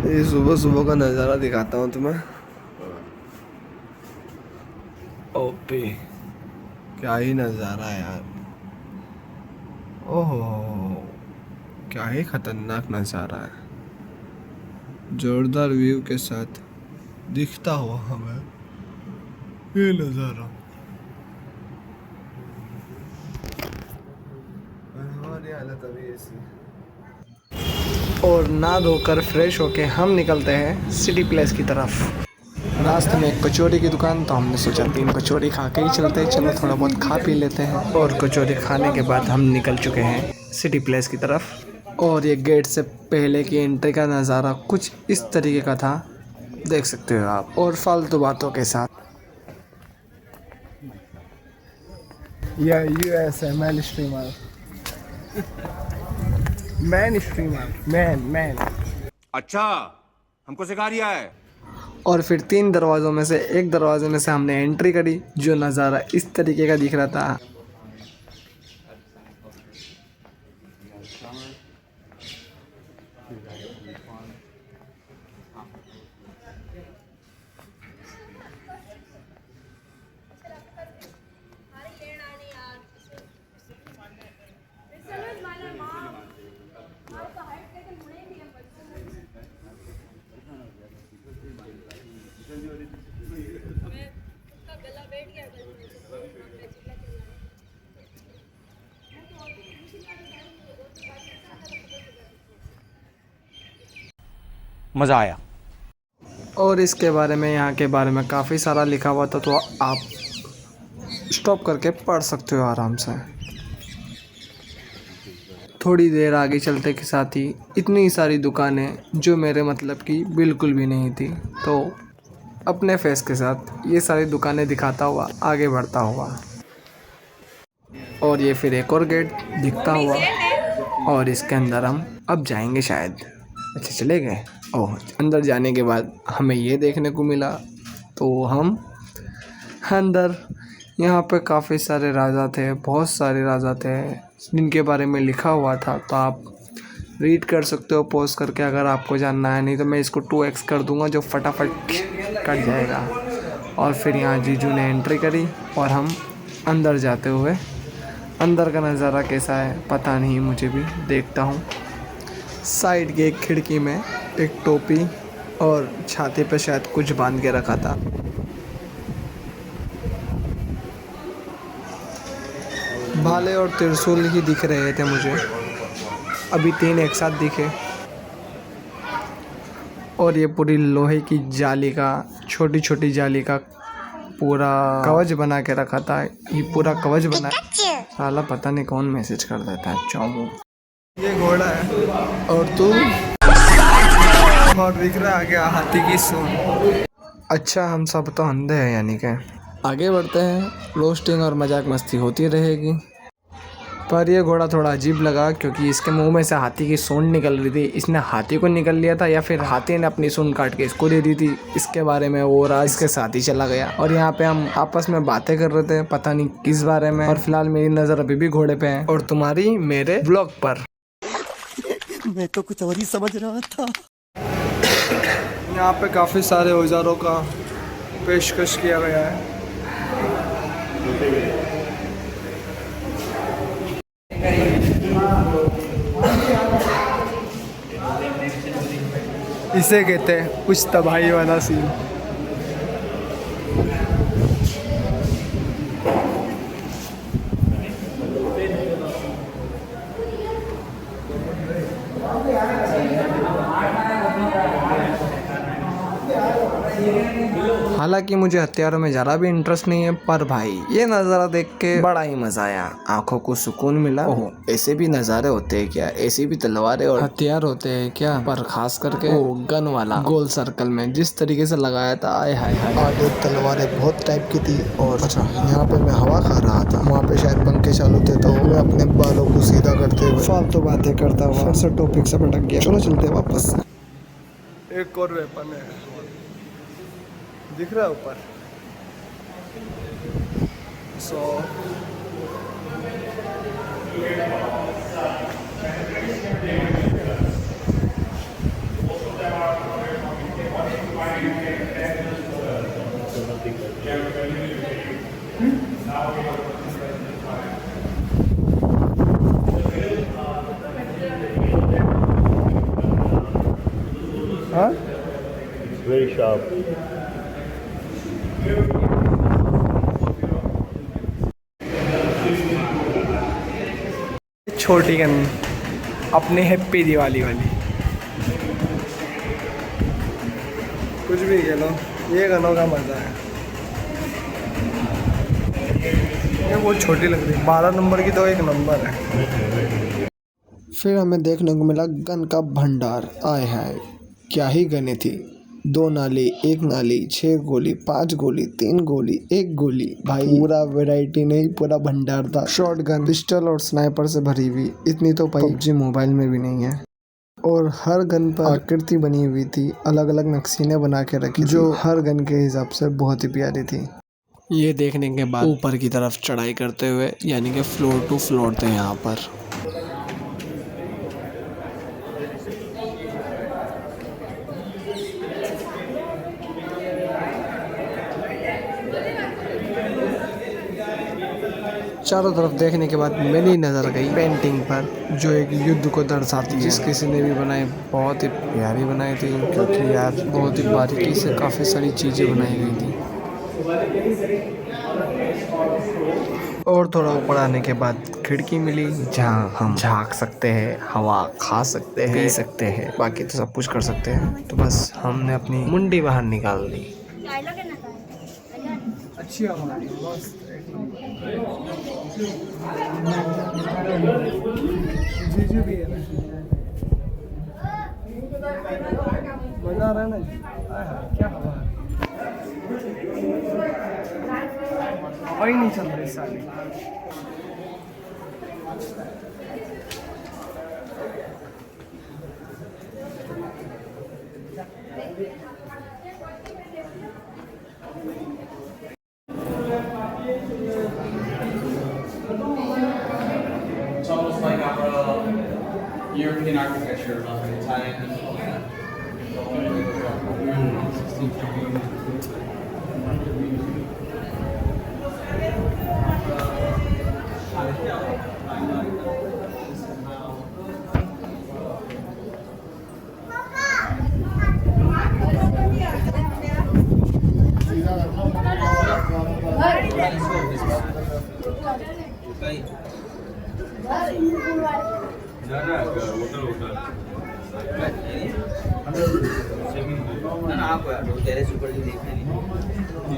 ये सुबह सुबह का नज़ारा दिखाता हूँ तुम्हें। ओपी, क्या ही नज़ारा है यार। ओहो, क्या ही खतरनाक नज़ारा है। जोरदार व्यू के साथ दिखता हुआ हमें ये नज़ारा। हमारी हालत अभी ऐसी। और नहा धोकर फ्रेश होके हम निकलते हैं सिटी प्लेस की तरफ। रास्ते में एक कचौरी की दुकान, तो हमने सोचा 3 कचौरी खा के ही चलते हैं। चलो थोड़ा बहुत खा पी लेते हैं। और कचौरी खाने के बाद हम निकल चुके हैं सिटी प्लेस की तरफ। और ये गेट से पहले की एंट्री का नज़ारा कुछ इस तरीके का था, देख सकते हो आप। और फालतू बातों के साथ या यूएसएमएल स्ट्रीमर, मैन स्ट्रीमर, मैन। अच्छा, हमको सिखा रिया है। और फिर 3 दरवाज़ों में से एक दरवाजे में से हमने एंट्री करी, जो नज़ारा इस तरीके का दिख रहा था। मजा आया। और इसके बारे में, यहाँ के बारे में काफ़ी सारा लिखा हुआ था, तो आप स्टॉप करके पढ़ सकते हो आराम से। थोड़ी देर आगे चलते के साथ ही इतनी सारी दुकानें जो मेरे मतलब की बिल्कुल भी नहीं थी, तो अपने फेस के साथ ये सारी दुकानें दिखाता हुआ आगे बढ़ता हुआ। और ये फिर एक और गेट दिखता हुआ, और इसके अंदर हम अब जाएंगे शायद। अच्छा, चले गए। ओह, अंदर जाने के बाद हमें ये देखने को मिला, तो हम अंदर, यहाँ पे काफ़ी सारे राजा थे, बहुत सारे राजा थे जिनके बारे में लिखा हुआ था, तो आप रीड कर सकते हो पॉज करके अगर आपको जानना है। नहीं तो मैं इसको 2x कर दूंगा, जो फटाफट कट जाएगा। और फिर यहाँ जीजू ने एंट्री करी और हम अंदर जाते हुए, अंदर का नज़ारा कैसा है पता नहीं, मुझे भी देखता हूँ। साइड की एक खिड़की में एक टोपी और छाती पे शायद कुछ बांध के रखा था। भाले और त्रिशूल ही दिख रहे थे मुझे, अभी 3 एक साथ दिखे। और ये पूरी लोहे की जाली का, छोटी छोटी जाली का पूरा कवच बना के रखा था। ये पूरा कवच बना, साला पता नहीं कौन मैसेज कर देता है। चौमू, ये घोड़ा है और तू, और दिख रहा है आगे हाथी की सूंड। अच्छा, हम सब तो अंधे हैं यानी कि। आगे बढ़ते हैं, रोस्टिंग और मजाक मस्ती होती रहेगी। पर ये घोड़ा थोड़ा अजीब लगा, क्योंकि इसके मुंह में से हाथी की सूंड निकल रही थी। इसने हाथी को निकल लिया था या फिर हाथी ने अपनी सूंड काट के इसको दे दी थी, इसके बारे में वो राज इसके साथ ही चला गया। और यहाँ पे हम आपस में बातें कर रहे थे, पता नहीं किस बारे में। और फिलहाल मेरी नज़र अभी भी घोड़े पे है और तुम्हारी मेरे ब्लॉग पर। मैं तो कुछ और ही समझ रहा था। यहाँ पे काफ़ी सारे औजारों का पेशकश किया गया है। इसे कहते हैं कुछ तबाही वाला सीन। हालांकि मुझे हथियारों में ज़रा भी इंटरेस्ट नहीं है, पर भाई ये नज़ारा देख के बड़ा ही मज़ा आया, आंखों को सुकून मिला। ओह, ऐसे भी नज़ारे होते हैं क्या, ऐसी भी तलवारें और हथियार होते हैं क्या, पर खास करके वो गन वाला गोल सर्कल में जिस तरीके से लगाया था, आए हाय हाय। आगे तलवारें बहुत टाइप की थी। और अच्छा, यहाँ पे मैं हवा खा रहा था, वहाँ पे शायद पंखे चालू थे, तो मैं अपने बालों को सीधा करते हुए फालतू बातें करता हुआ फिर से टॉपिक से भटक गया। चलो चलते वापस। एक और वेपन है, दिख रहा है ऊपर। सो हाँ Very sharp. छोटी गन अपने हैप्पी दिवाली वाली, कुछ भी खेलो, ये गनों का मज़ा है। ये बहुत छोटी लग रही है, 12 नंबर की तो एक नंबर है। फिर हमें देखने को मिला गन का भंडार। आए हाय क्या ही गने थी। 2 नाली, 1 नाली, 6 गोली, 5 गोली, 3 गोली, 1 गोली, भाई पूरा वैरायटी नहीं, पूरा भंडार था। शॉट गन, पिस्टल और स्नाइपर से भरी हुई। इतनी तो PUBG मोबाइल में भी नहीं है। और हर गन पर आकृति बनी हुई थी, अलग अलग नक्शीने बना के रखी, जो हर गन के हिसाब से बहुत ही प्यारी थी। ये देखने के बाद ऊपर की तरफ चढ़ाई करते हुए, यानी कि फ्लोर टू फ्लोर थे यहाँ पर। चारों तरफ देखने के बाद मेरी नज़र गई पेंटिंग पर, जो एक युद्ध को दर्शाती है। जिस किसी ने भी बनाई बहुत ही प्यारी बनाई थी, क्योंकि यार बहुत ही बारीकी से काफ़ी सारी चीज़ें बनाई गई थी। और थोड़ा ऊपर आने के बाद खिड़की मिली, जहाँ हम झांक सकते हैं, हवा खा सकते हैं, पी सकते हैं, बाकी तो सब कुछ कर सकते हैं। तो बस हमने अपनी मुंडी बाहर निकाल दी। अच्छी हवा है, मस्त जीजू भी है ना, मजा आ रहा है ना जी। क्या हवा है, हवा ही नहीं चल रही साली। It's almost like our European architecture, like Italian.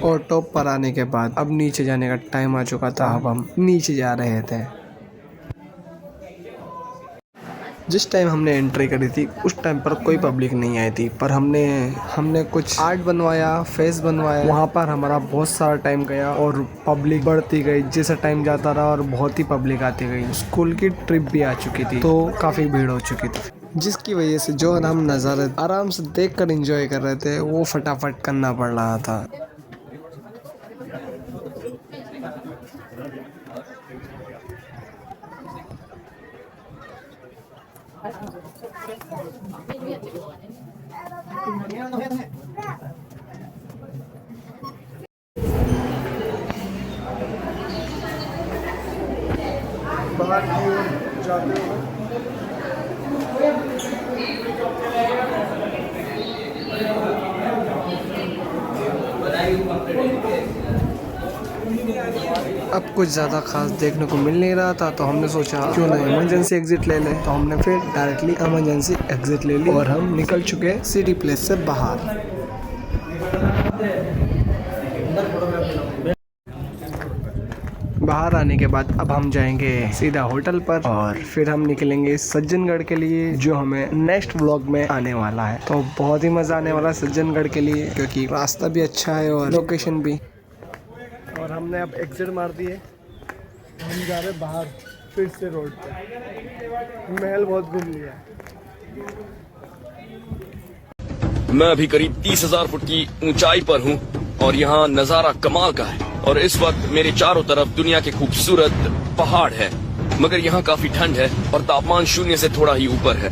और टॉप पर आने के बाद अब नीचे जाने का टाइम आ चुका था। अब हम नीचे जा रहे थे। जिस टाइम हमने एंट्री करी थी उस टाइम पर कोई पब्लिक नहीं आई थी, पर हमने कुछ आर्ट बनवाया, फेस बनवाया। वहाँ पर हमारा बहुत सारा टाइम गया और पब्लिक बढ़ती गई। जैसा टाइम जाता रहा और बहुत ही पब्लिक आती गई। स्कूल की ट्रिप भी आ चुकी थी, तो काफ़ी भीड़ हो चुकी थी, जिसकी वजह से जो हम नज़ारे आराम से देखकर एंजॉय कर रहे थे, वो फटाफट करना पड़ रहा था। बाहर की ओर जाते हुए अब कुछ ज़्यादा खास देखने को मिल नहीं रहा था, तो हमने सोचा क्यों ना इमरजेंसी एग्जिट ले लें। तो हमने फिर डायरेक्टली इमरजेंसी एग्जिट ले ली और हम निकल चुके सिटी प्लेस से बाहर। बाहर आने के बाद अब हम जाएंगे सीधा होटल पर और फिर हम निकलेंगे सज्जनगढ़ के लिए, जो हमें नेक्स्ट व्लॉग में आने वाला है। तो बहुत ही मज़ा आने वाला है सज्जनगढ़ के लिए, क्योंकि रास्ता भी अच्छा है और लोकेशन भी। और हमने अब एग्जिट मार दिए, हम जा रहे बाहर फिर से रोड पे। महल बहुत घूम लिया। मैं अभी करीब 30,000 फुट की ऊंचाई पर हूं और यहाँ नजारा कमाल का है। और इस वक्त मेरे चारों तरफ दुनिया के खूबसूरत पहाड़ है, मगर यहाँ काफी ठंड है और तापमान 0 से थोड़ा ही ऊपर है।